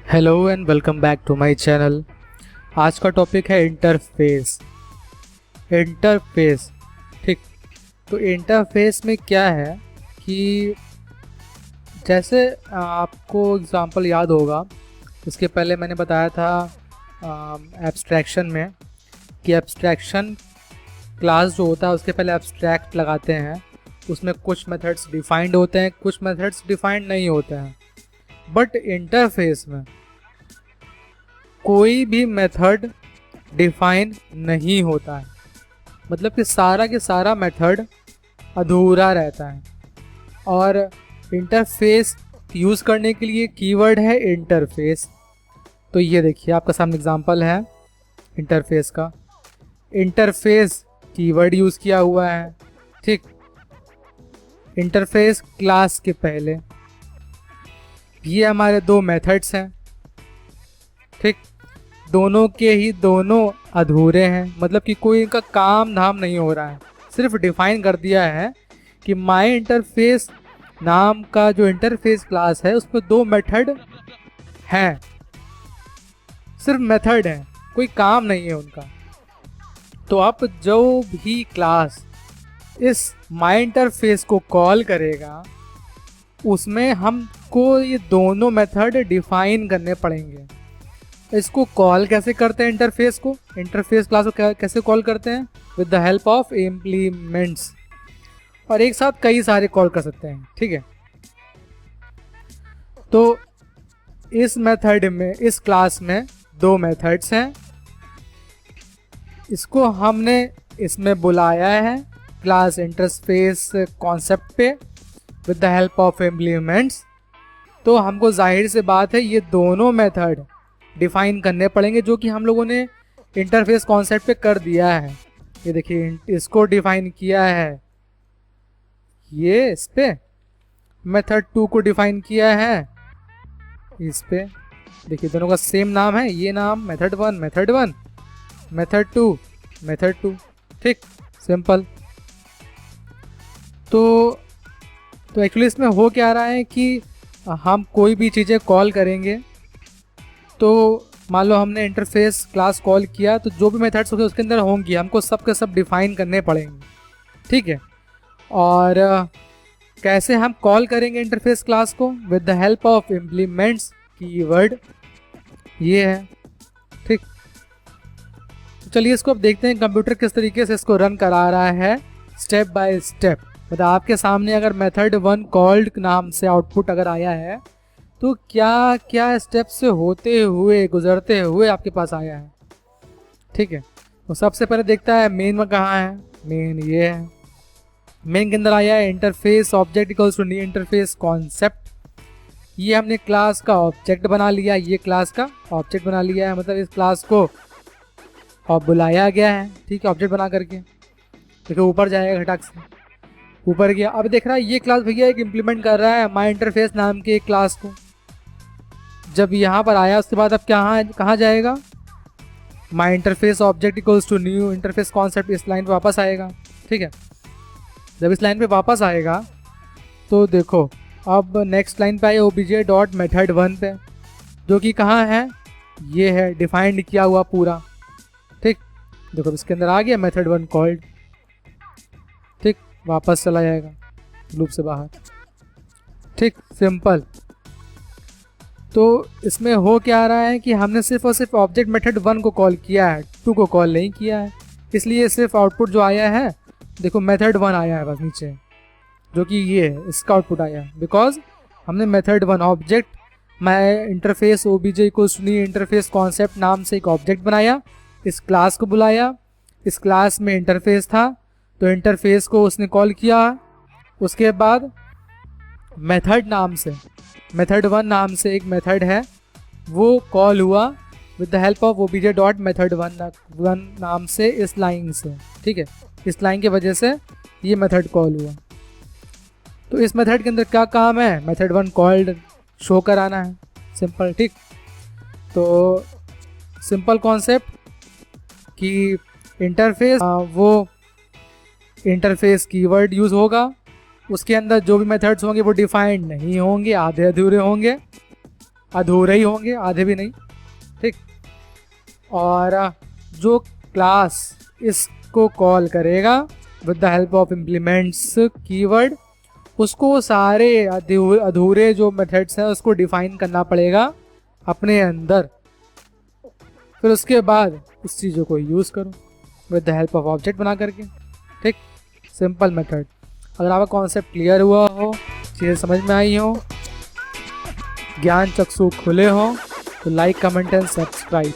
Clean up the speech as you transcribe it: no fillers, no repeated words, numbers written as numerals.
Hello and welcome back to my channel. आज का topic है इंटरफेस। इंटरफेस, ठीक। तो इंटरफेस में क्या है कि जैसे आपको एग्जांपल याद होगा, इसके पहले मैंने बताया था एब्स्ट्रैक्शन में कि एब्स्ट्रैक्शन क्लास जो होता है उसके पहले एब्स्ट्रैक्ट लगाते हैं। उसमें कुछ मेथड्स डिफाइंड होते हैं, कुछ मेथड्स डिफाइंड नहीं होते हैं। बट इंटरफेस में कोई भी मेथड डिफाइन नहीं होता है, मतलब कि सारा के सारा मेथड अधूरा रहता है। और इंटरफेस यूज़ करने के लिए कीवर्ड है इंटरफेस। तो ये देखिए आपका सामने एग्जांपल है इंटरफेस का। इंटरफेस कीवर्ड यूज़ किया हुआ है, ठीक। इंटरफेस क्लास के पहले ये हमारे दो मेथड्स हैं, ठीक। दोनों के ही दोनों अधूरे हैं, मतलब कि कोई इनका काम धाम नहीं हो रहा है। सिर्फ डिफाइन कर दिया है कि माई इंटरफेस नाम का जो इंटरफेस क्लास है उसमें दो मेथड हैं, सिर्फ मेथड है, कोई काम नहीं है उनका। तो आप जो भी क्लास इस माई इंटरफेस को कॉल करेगा उसमें हमको ये दोनों मेथड डिफाइन करने पड़ेंगे। इसको कॉल कैसे करते हैं इंटरफेस को, इंटरफेस क्लास को कैसे कॉल करते हैं? With the help of implements. और एक साथ कई सारे कॉल कर सकते हैं, ठीक है। तो इस मेथड में, इस क्लास में दो मेथड्स हैं। इसको हमने इसमें बुलाया है क्लास इंटरफेस कॉन्सेप्ट पे with the help of implements. तो हमको जाहिर से बात है ये दोनों मेथड डिफाइन करने पड़ेंगे, जो कि हम लोगों ने इंटरफेस कॉन्सेप्ट पे कर दिया है। ये देखिए इसको डिफाइन किया है, ये इस पे मेथड 2 को डिफाइन किया है इस पे। देखिए दोनों का सेम नाम है, ये नाम मेथड 1 मेथड 1, मेथड 2 मेथड 2, ठीक, सिंपल। तो एक्चुअली इसमें हो क्या रहा है कि हम कोई भी चीज़ें कॉल करेंगे तो मान लो हमने इंटरफेस क्लास कॉल किया तो जो भी मेथड्स होंगे उसके अंदर होंगी, हमको सब के सब डिफाइन करने पड़ेंगे, ठीक है। और कैसे हम कॉल करेंगे इंटरफेस क्लास को? With the help of implements keyword, ये है, ठीक। तो चलिए इसको अब देखते हैं कंप्यूटर किस तरीके से इसको रन करा रहा है स्टेप बाय स्टेप। मतलब आपके सामने अगर मेथड 1 कॉल्ड नाम से आउटपुट अगर आया है तो क्या क्या स्टेप से होते हुए गुजरते हुए आपके पास आया है, ठीक है। तो सबसे पहले देखता है मेन में कहाँ है। मेन ये है, मेन के अंदर आया है interface object equals to new interface concept. ये हमने क्लास का ऑब्जेक्ट बना लिया, ये क्लास का ऑब्जेक्ट बना लिया है, मतलब इस क्लास को और बुलाया गया है, ठीक है, ऑब्जेक्ट बना करके। देखो ऊपर जाएगा घटाक से, ऊपर गया। अब देख रहा है ये क्लास भैया एक इम्प्लीमेंट कर रहा है माई इंटरफेस नाम के एक क्लास को। जब यहाँ पर आया उसके बाद अब कहाँ जाएगा? My interface object equals to new interface concept, इस लाइन पे वापस आएगा, ठीक है। जब इस लाइन पे वापस आएगा तो देखो अब नेक्स्ट लाइन पे आए ओबीजे डॉट मेथड 1 पे, जो कि कहाँ है? ये है डिफाइंड किया हुआ पूरा, ठीक। देखो इसके अंदर आ गया मेथड 1 कॉल्ड, ठीक, वापस चला जाएगा लूप से बाहर, ठीक, सिंपल। तो इसमें हो क्या रहा है कि हमने सिर्फ और सिर्फ ऑब्जेक्ट मेथड 1 को कॉल किया है, 2 को कॉल नहीं किया है, इसलिए सिर्फ आउटपुट जो आया है देखो मेथड 1 आया है बस नीचे, जो कि ये है, इसका आउटपुट आया है। बिकॉज हमने method 1 object my interface OBJ equals to new interface concept नाम से एक ऑब्जेक्ट बनाया, इस क्लास को बुलाया, इस क्लास में इंटरफेस था तो इंटरफेस को उसने कॉल किया। उसके बाद मेथड नाम से, मेथड 1 नाम से एक मेथड है वो कॉल हुआ with the help of OBJ dot method 1 नाम से इस लाइन से, ठीक है। इस लाइन की वजह से ये मेथड कॉल हुआ। तो इस मेथड के अंदर क्या काम है? मेथड 1 कॉल्ड शो कराना है, सिंपल, ठीक। तो सिंपल कॉन्सेप्ट कि इंटरफेस वो इंटरफेस कीवर्ड यूज़ होगा उसके अंदर जो भी मेथड्स होंगे वो डिफाइंड नहीं होंगे, आधे अधूरे होंगे, अधूरे ही होंगे, आधे भी नहीं, ठीक। और जो क्लास इसको कॉल करेगा with the help of implements keyword, उसको सारे अधूरे जो मेथड्स हैं उसको डिफाइन करना पड़ेगा अपने अंदर। फिर उसके बाद उस चीज़ों को यूज़ करो with the help of object बना करके, ठीक। Simple method. अगर आपका कॉन्सेप्ट क्लियर हुआ हो, चीज़ें समझ में आई हो, ज्ञान चक्षु खुले हो, तो लाइक कमेंट एंड सब्सक्राइब।